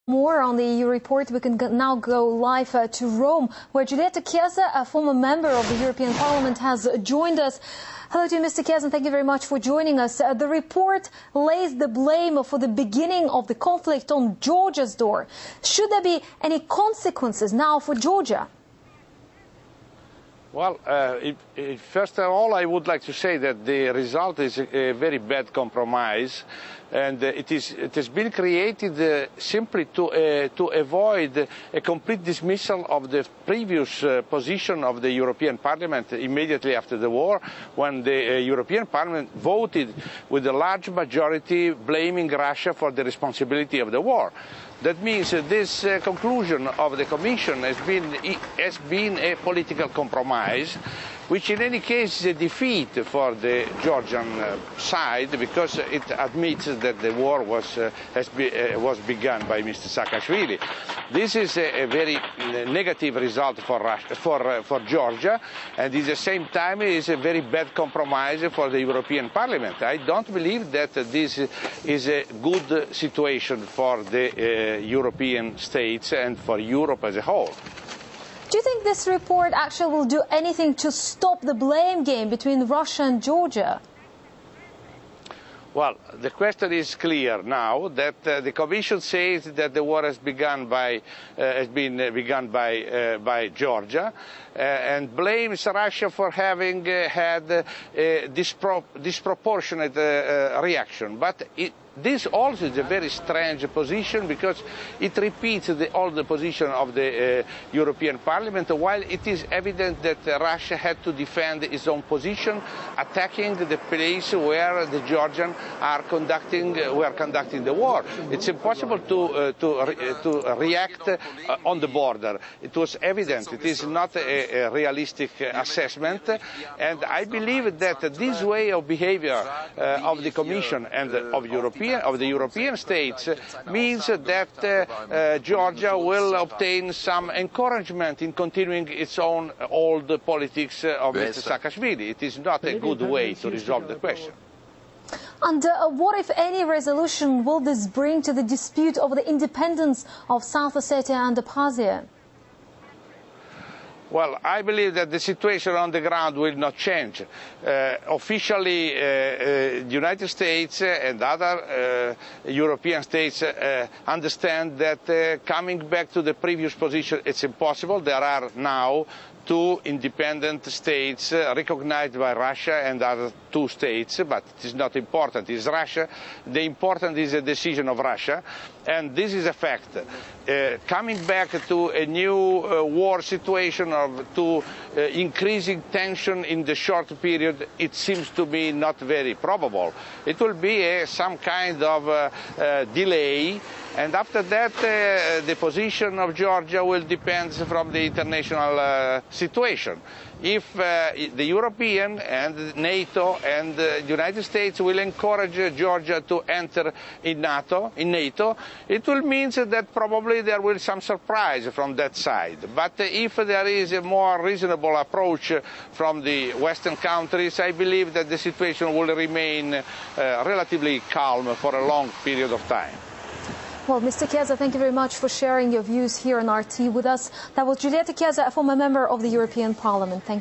More on the EU report, we can now go live to Rome, where Giulietta Chiesa, a former member of the European Parliament, has joined us. Hello to you, Mr. Chiesa, and thank you very much for joining us. The report lays the blame for the beginning of the conflict on Georgia's door. Should there be any consequences now for Georgia? Well, first of all, I would like to say that the result is a very bad compromise, and it has been created simply to avoid a complete dismissal of the previous position of the European Parliament immediately after the war, when the European Parliament voted with a large majority blaming Russia for the responsibility of the war. That means this conclusion of the Commission has been a political compromise, which in any case is a defeat for the Georgian side, because it admits that the war was begun by Mr. Saakashvili. This is a very negative result for Georgia, and at the same time it is a very bad compromise for the European Parliament. I don't believe that this is a good situation for the European states and for Europe as a whole. Do you think this report actually will do anything to stop the blame game between Russia and Georgia? Well, the question is clear now that the Commission says that the war has been begun by Georgia and blames Russia for having had a disproportionate reaction. But this also is a very strange position, because it repeats all the position of the European Parliament, while it is evident that Russia had to defend its own position, attacking the place where the Georgians were conducting the war. It's impossible to react on the border. It was evident. It is not a realistic assessment, and I believe that this way of behavior of the Commission and of the European states means that Georgia will obtain some encouragement in continuing its own old politics of Mr. Saakashvili. It is not a good way to resolve the question. And what, if any, resolution will this bring to the dispute over the independence of South Ossetia and Abkhazia? Well, I believe that the situation on the ground will not change. Officially, the United States and other European states understand that coming back to the previous position, it's impossible. There are now two independent states recognized by Russia and other two states, but it is not important. It's Russia. The important is a decision of Russia, and this is a fact. Coming back to a new war situation, to increasing tension in the short period, it seems to me not very probable. It will be some kind of delay, and after that the position of Georgia will depend from the international situation. If the European and NATO and the United States will encourage Georgia to enter in NATO, it will mean that probably there will be some surprise from that side. But if there is a more reasonable approach from the Western countries, I believe that the situation will remain relatively calm for a long period of time. Well, Mr. Chiesa, thank you very much for sharing your views here on RT with us. That was Giulietta Chiesa, a former member of the European Parliament. Thank you.